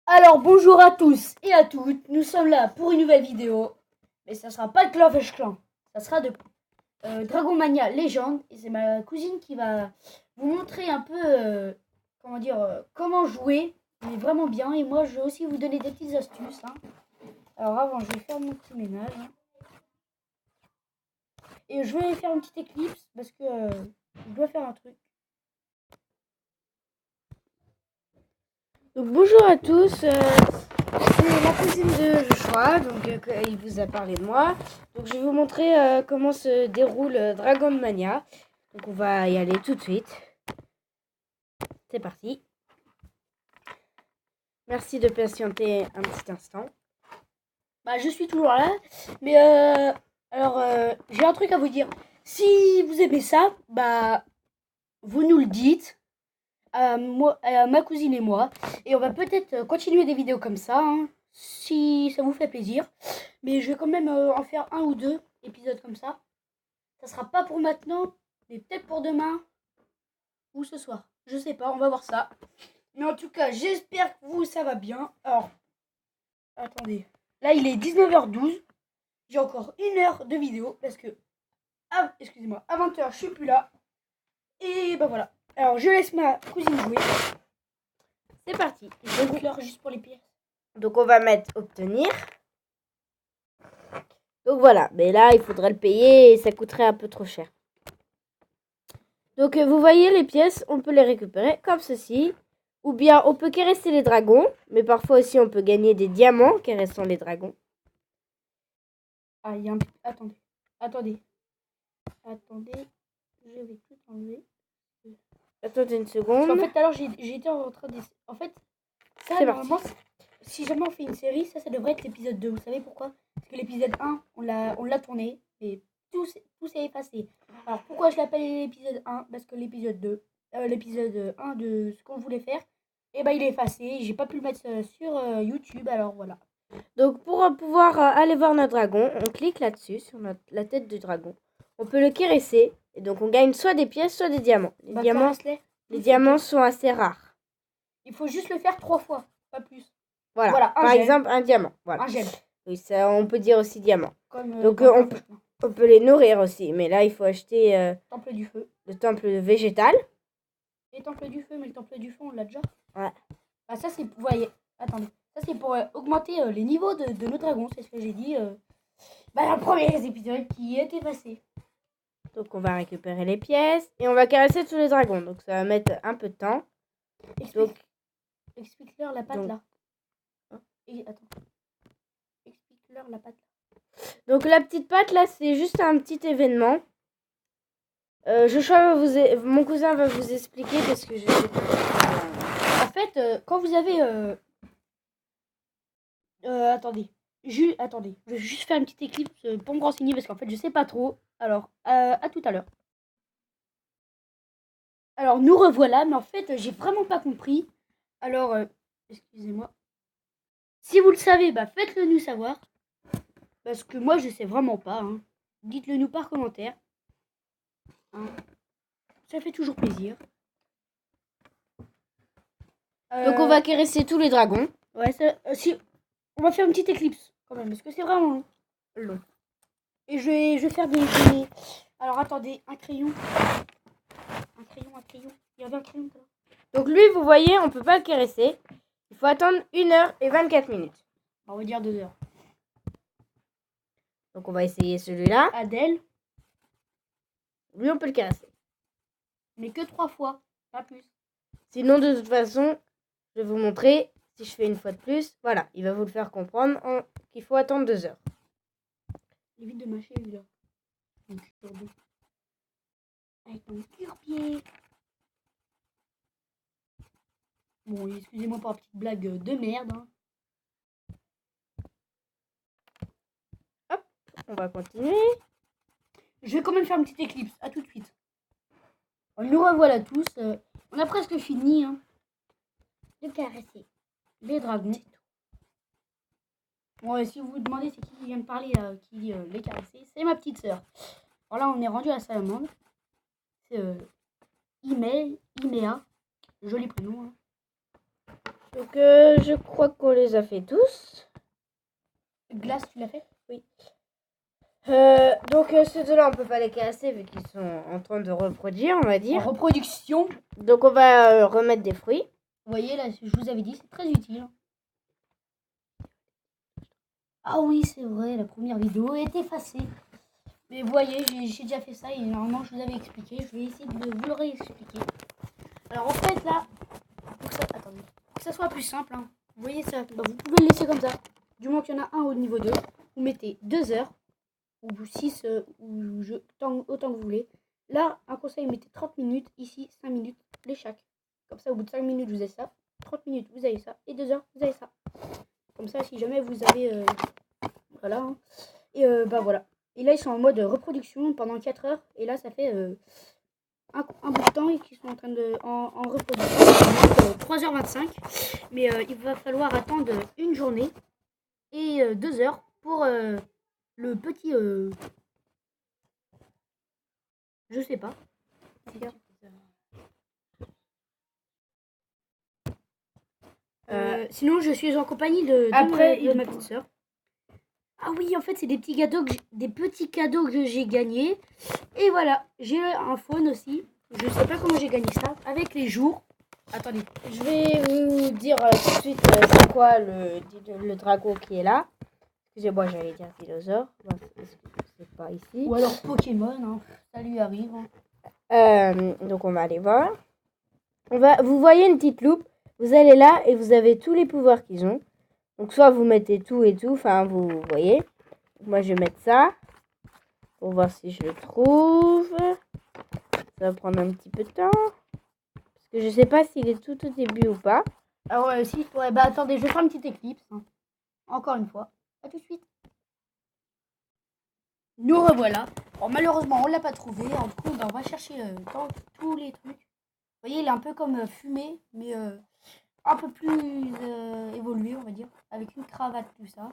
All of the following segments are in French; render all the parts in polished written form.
Alors bonjour à tous et à toutes, nous sommes là pour une nouvelle vidéo, mais ça sera pas de Clash Clan, ça sera de Dragon Mania Légende, et c'est ma cousine qui va vous montrer un peu comment jouer, mais vraiment bien, et moi je vais aussi vous donner des petites astuces. Alors avant je vais faire mon petit ménage, et je vais faire une petite éclipse parce que je dois faire un truc. Donc bonjour à tous, c'est la cousine de Joshua, donc il vous a parlé de moi. Donc je vais vous montrer comment se déroule Dragon Mania. Donc on va y aller tout de suite. C'est parti. Merci de patienter un petit instant. Bah je suis toujours là, mais j'ai un truc à vous dire. Si vous aimez ça, bah vous nous le dites. Ma cousine et moi. Et on va peut-être continuer des vidéos comme ça, si ça vous fait plaisir. Mais je vais quand même en faire un ou deux épisodes comme ça. Ça sera pas pour maintenant, mais peut-être pour demain ou ce soir. Je sais pas, on va voir ça. Mais en tout cas, j'espère que vous, ça va bien. Alors, attendez. Là, il est 19h12. J'ai encore 1 heure de vidéo parce que, excusez-moi, à 20h, je suis plus là. Et bah voilà. Alors, je laisse ma cousine jouer. C'est parti. Je vais vous juste pour les pièces. Donc, on va mettre obtenir. Donc, voilà. Mais là, il faudrait le payer et ça coûterait un peu trop cher. Donc, vous voyez les pièces, on peut les récupérer comme ceci. Ou bien, on peut caresser les dragons. Mais parfois aussi, on peut gagner des diamants caressant les dragons. Ah, il y a un... Attendez. Je vais tout enlever. Attendez une seconde. En fait, tout à l'heure, j'ai été en train de... En fait, ça, normalement, si jamais on fait une série, ça devrait être l'épisode 2. Vous savez pourquoi? Parce que l'épisode 1, on l'a tourné et tout s'est effacé. Alors, pourquoi je l'appelle l'épisode 1? Parce que l'épisode 1 de ce qu'on voulait faire, et ben il est effacé. J'ai pas pu le mettre sur YouTube, alors voilà. Donc, pour pouvoir aller voir notre dragon, on clique là-dessus, sur la tête du dragon. On peut le caresser, et donc on gagne soit des pièces, soit des diamants. Les diamants sont assez rares. Il faut juste le faire 3 fois, pas plus. Voilà. Par exemple, un diamant. Voilà. Un gemme. Oui, ça, on peut dire aussi diamant. Donc, on peut les nourrir aussi. Mais là, il faut acheter temple du feu. Le temple végétal. Et temple du feu, mais le temple du feu, on l'a déjà. Ouais. Ah, ça, c'est... Vous voyez, attendez. Ça, c'est pour augmenter les niveaux de nos dragons. C'est ce que j'ai dit dans le premier épisode qui était passé. Donc, on va récupérer les pièces. Et on va caresser tous les dragons. Donc, ça va mettre un peu de temps. Explique-leur la patte là. Attends. Explique-leur la patte là. Donc la petite patte là, c'est juste un petit événement. Mon cousin va vous expliquer parce que je sais pas. En fait, quand vous avez... attendez. Attendez. Je vais juste faire une petite éclipse pour me renseigner parce qu'en fait, je sais pas trop. Alors, à tout à l'heure. Alors, nous revoilà, mais en fait, j'ai vraiment pas compris. Alors, excusez-moi. Si vous le savez, bah faites-le nous savoir. Parce que moi, je sais vraiment pas. Dites-le nous par commentaire. Ça fait toujours plaisir. Donc, on va caresser tous les dragons. Ouais, si, on va faire une petite éclipse quand même, parce que c'est vraiment long. Et je vais faire des... Alors, attendez, un crayon. Un crayon. Il y avait un crayon là. Donc, lui, vous voyez, on peut pas le caresser. Il faut attendre 1h24 minutes. On va dire 2 heures. Donc, on va essayer celui-là. Adèle. Lui, on peut le caresser. Mais que 3 fois, pas plus. Sinon, de toute façon, je vais vous montrer. Si je fais une fois de plus, voilà, il va vous le faire comprendre qu'il faut attendre 2 heures. Évite de mâcher, lui, là. Avec mon cure-pied. Bon, excusez-moi pour la petite blague de merde. Hop, on va continuer. Je vais quand même faire une petite éclipse. À tout de suite. Nous revoilà tous. On a presque fini de caresser les dragons. Bon, si vous vous demandez c'est qui vient de parler, qui les caresser, c'est ma petite sœur. Alors là, on est rendu à la salamandre. C'est Imea. Joli prénom. Donc, je crois qu'on les a fait tous. Glace, tu l'as fait? Oui. Donc, ceux de là, on peut pas les casser vu qu'ils sont en train de reproduire, on va dire. En reproduction. Donc, on va remettre des fruits. Vous voyez, là, je vous avais dit, c'est très utile. Ah oui, c'est vrai, la première vidéo est effacée. Mais vous voyez, j'ai déjà fait ça et normalement, je vous avais expliqué. Je vais essayer de vous le réexpliquer. Alors, en fait, là, pour que ça soit plus simple, hein, vous voyez ça, bah, vous pouvez le laisser comme ça. Du moment qu'il y en a un au niveau 2, vous mettez 2 heures, ou 6, autant que vous voulez. Là, un conseil, mettez 30 minutes, ici 5 minutes, les chaque. Comme ça, au bout de 5 minutes, vous avez ça. 30 minutes, vous avez ça. Et 2 heures, vous avez ça. Comme ça, si jamais vous avez... voilà. Hein. Et bah voilà. Et là, ils sont en mode reproduction pendant 4 heures. Et là, ça fait un bout de temps et qu'ils sont en train de... En reproduction. 3h25. Mais il va falloir attendre une journée et 2 heures pour le petit... je sais pas. Sinon, je suis en compagnie de ma petite soeur. Ah oui, en fait, c'est des petits cadeaux que j'ai gagnés. Et voilà, j'ai un phone aussi. Je sais pas comment j'ai gagné ça. Avec les jours. Attendez. Je vais vous dire tout de suite c'est quoi le dragon qui est là. Excusez-moi, j'allais dire dinosaure. C'est pas ici. Ou alors Pokémon, hein. Ça lui arrive. Donc on va aller voir. Vous voyez une petite loupe. Vous allez là et vous avez tous les pouvoirs qu'ils ont. Donc soit vous mettez tout et tout. Enfin, vous voyez. Moi, je vais mettre ça. Pour voir si je le trouve. Ça va prendre un petit peu de temps. Parce que je sais pas s'il est tout au début ou pas. Alors si, ouais, bah attendez, je vais faire une petite éclipse. Hein. Encore une fois. À tout de suite. Nous revoilà. Bon, malheureusement, on l'a pas trouvé. En tout cas, bah, on va chercher dans tous les trucs. Vous voyez, il est un peu comme fumé, mais un peu plus évolué, on va dire. Avec une cravate, tout ça.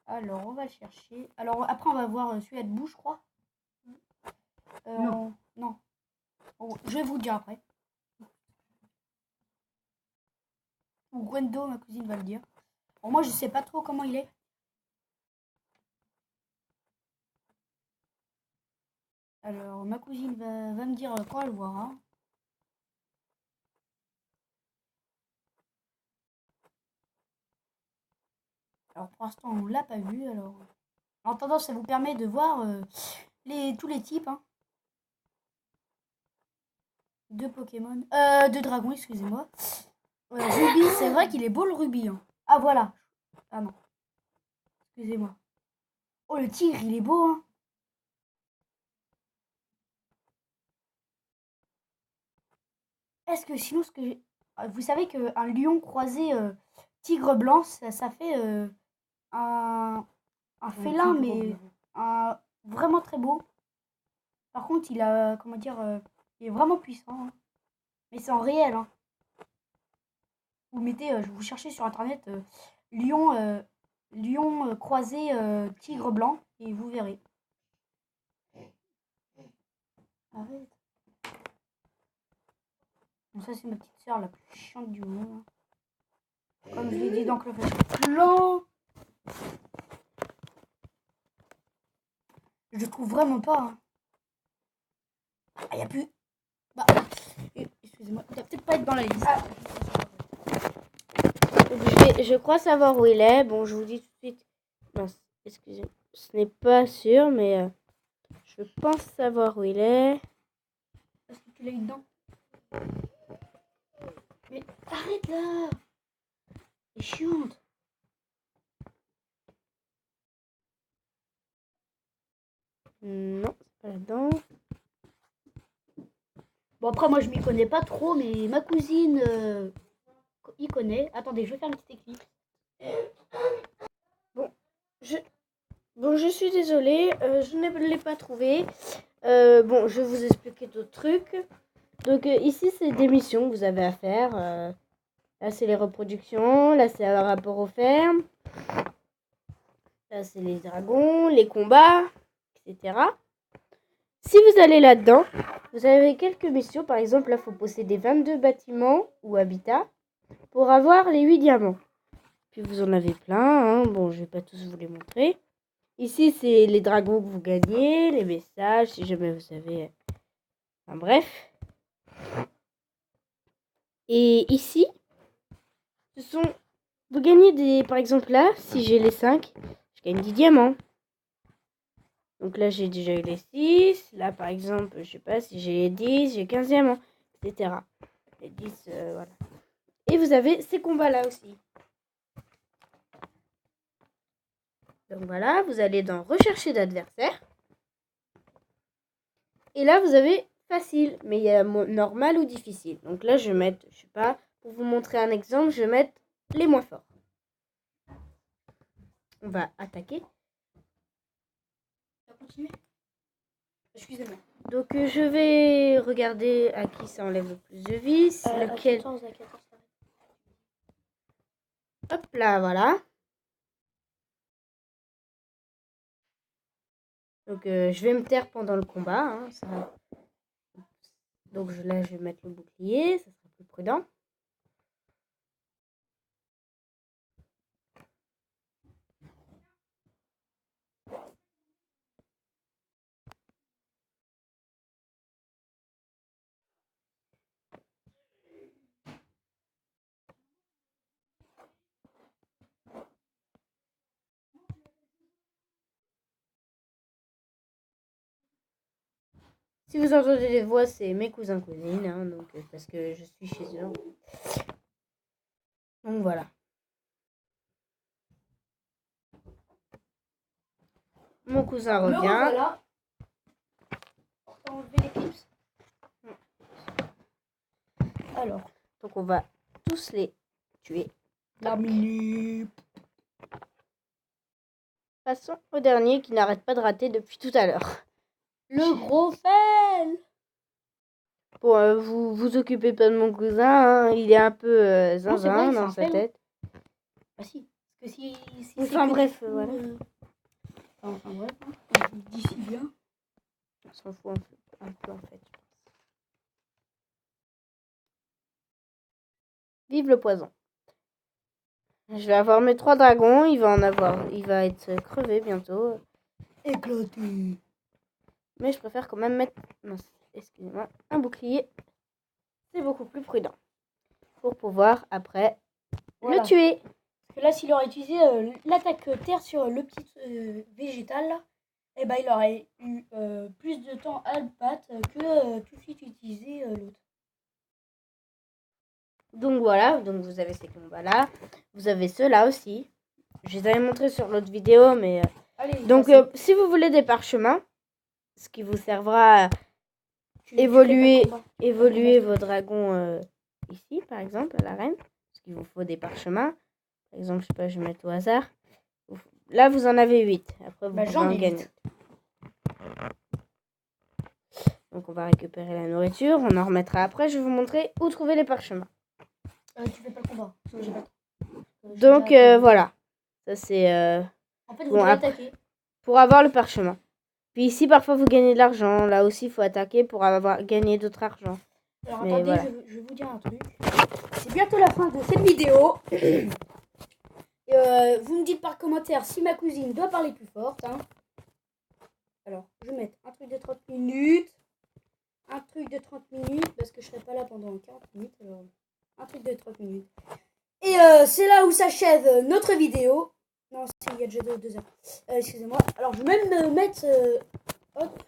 Alors, on va le chercher. Alors, après, on va voir celui-là de bouche, je crois. Non. Bon, je vais vous le dire après. Ou Gwendo, ma cousine, va le dire. Bon, moi, je sais pas trop comment il est. Alors, ma cousine va me dire quand elle le voira. Alors, pour l'instant, on l'a pas vu. Alors, en attendant, ça vous permet de voir tous les types. Hein. De Pokémon. De dragons, excusez-moi. Ruby, c'est vrai qu'il est beau le rubis. Hein. Ah, voilà. Ah non. Excusez-moi. Oh, le tigre, il est beau. Hein. Est-ce que sinon, vous savez qu'un lion croisé tigre blanc, ça fait un félin, mais vraiment très beau. Par contre, il a, comment dire, il est vraiment puissant. Hein. Mais c'est en réel. Hein. Vous mettez, vous cherchez sur internet lion croisé tigre blanc et vous verrez. Arrête. Bon, ça, c'est ma petite soeur la plus chiante du monde. Comme je l'ai dit dans Clash of Clans. Je trouve vraiment pas. Hein. Ah, il n'y a plus. Bah, excusez-moi, il doit peut-être pas être dans la liste. Ah. Je crois savoir où il est. Bon, je vous dis tout de suite. Non, excusez-moi. Ce n'est pas sûr, mais je pense savoir où il est. Est-ce que tu l'as eu dedans? Mais arrête là! C'est chiante! Non, c'est pas là-dedans. Bon, après, moi, je m'y connais pas trop, mais ma cousine y connaît. Attendez, je vais faire une petite éclipse. Bon, je suis désolée, je ne l'ai pas trouvé. Bon, je vais vous expliquer d'autres trucs. Donc ici, c'est des missions que vous avez à faire. Là, c'est les reproductions. Là, c'est un rapport aux fermes. Là, c'est les dragons, les combats, etc. Si vous allez là-dedans, vous avez quelques missions. Par exemple, là, il faut posséder 22 bâtiments ou habitats. pour avoir les 8 diamants. Puis vous en avez plein, hein. Bon, je vais pas tous vous les montrer. Ici, c'est les dragons que vous gagnez, les messages, si jamais vous savez. Enfin bref. Et ici, ce sont... Vous gagnez des... Par exemple là, si j'ai les 5, je gagne 10 diamants. Donc là, j'ai déjà eu les 6. Là, par exemple, je sais pas, si j'ai les 10, j'ai 15 diamants, etc. Les 10, voilà. Et vous avez ces combats-là aussi. Donc voilà, vous allez dans rechercher d'adversaires. Et là, vous avez facile, mais il y a normal ou difficile. Donc là, je vais mettre, je sais pas, pour vous montrer un exemple, je vais mettre les moins forts. On va attaquer. Ça continue. Excusez-moi. Donc je vais regarder à qui ça enlève le plus de vis. Lequel... À 14. Hop là, voilà. Donc je vais me taire pendant le combat. Hein, ça... Donc là, je vais mettre le bouclier, ça sera plus prudent. Si vous entendez des voix, c'est mes cousins cousines, hein, donc parce que je suis chez eux. Donc voilà. Mon cousin revient. Voilà. On va enlever les clips. Alors, donc on va tous les tuer. La minute. Passons au dernier qui n'arrête pas de rater depuis tout à l'heure. Le gros fail. Bon, vous occupez pas de mon cousin, hein, il est un peu zinzin dans sa tête. Ah si, parce que si enfin bref, voilà. Enfin bref, d'ici bien. On s'en fout un peu en fait. Vive le poison. Je vais avoir mes 3 dragons, il va être crevé bientôt. Éclaté. Mais je préfère quand même mettre, excusez-moi, un bouclier. C'est beaucoup plus prudent. Pour pouvoir après le tuer. Parce que là, s'il aurait utilisé l'attaque terre sur le petit végétal, là, eh ben, il aurait eu plus de temps à le battre que tout de suite utiliser l'autre. Donc voilà, donc vous avez ces combats-là. Vous avez ceux-là aussi. Je les avais montrés sur l'autre vidéo, mais... Allez, donc si vous voulez des parchemins, ce qui vous servera à évoluer vos dragons ici, par exemple, à l'arène. Parce qu'il vous faut des parchemins. Par exemple, je sais pas, je vais mettre au hasard. Là, vous en avez 8. Après, vous pouvez en gagner. Donc, on va récupérer la nourriture. On en remettra après. Je vais vous montrer où trouver les parchemins. Tu fais pas le combat. J'ai pas... Donc, voilà. Ça, c'est... En fait, vous devez attaquer. Pour avoir le parchemin. Puis ici, parfois, vous gagnez de l'argent. Là aussi, il faut attaquer pour gagner d'autres argent. Alors, attendez, voilà. je vais vous dire un truc. C'est bientôt la fin de cette vidéo. Vous me dites par commentaire si ma cousine doit parler plus forte. Hein. Alors, je vais mettre un truc de 30 minutes. Un truc de 30 minutes. Parce que je serai pas là pendant 40 minutes. Alors, un truc de 30 minutes. Et c'est là où s'achève notre vidéo. Non, il y a déjà 2 heures. Excusez-moi. Alors, je vais même mettre... hop,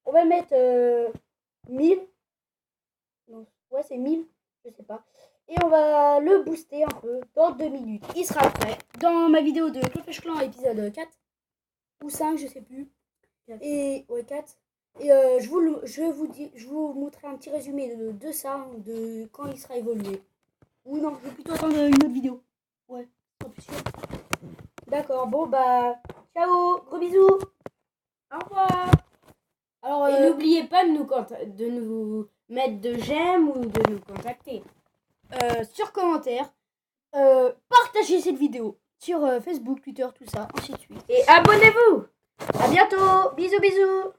on va mettre 1000. Non, ouais, c'est 1000. Je sais pas. Et on va le booster un peu dans 2 minutes. Il sera prêt dans ma vidéo de Clopèche Clan épisode 4 ou 5, je sais plus. 4. Et ouais, 4. Et je vous montrerai un petit résumé de ça, de quand il sera évolué. Ou non, je vais plutôt attendre une autre vidéo. Ouais, c'est plus sûr. D'accord, bon bah, ciao, gros bisous. Au revoir. Alors, et n'oubliez pas de nous mettre de j'aime ou de nous contacter. Sur commentaire, partagez cette vidéo sur Facebook, Twitter, tout ça, ainsi de suite. Et abonnez-vous. À bientôt. Bisous, bisous.